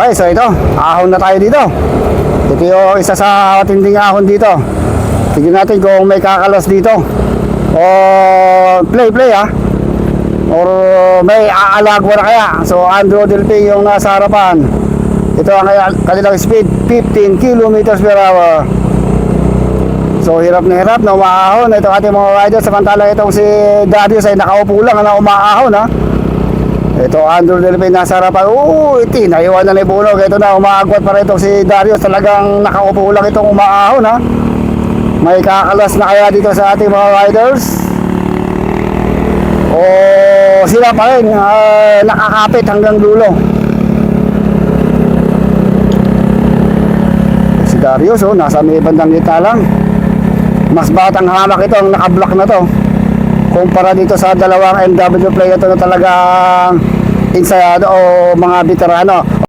Okay, so ito, ahon na tayo dito. Ito yung isa sa matinding ahon dito. Tignan natin kung may kakalas dito. O play ha. Or may aalagwa na kaya. So Andrew Delphi yung nasa harapan. Ito ang kanilang speed, 15 kilometers per hour. So hirap na umaahon. Ito ating mga rider. Samantala itong si Darius ay nakaupo lang na umaahon ha. Ito Andrew Delphi nasa harapan. Iti, naiwan na bunog. Ito na, umaagwat pa rin itong si Darius. Talagang nakaupo lang itong umaahon ha. May kakalas na kaya dito sa ating mga riders. O sila pa rin nakakapit hanggang dulo. Si Darius nasa may bandang gitna lang. Mas batang hamak ito ang nakablock na to kumpara dito sa dalawang MW player ito na talagang insayado o mga veterano.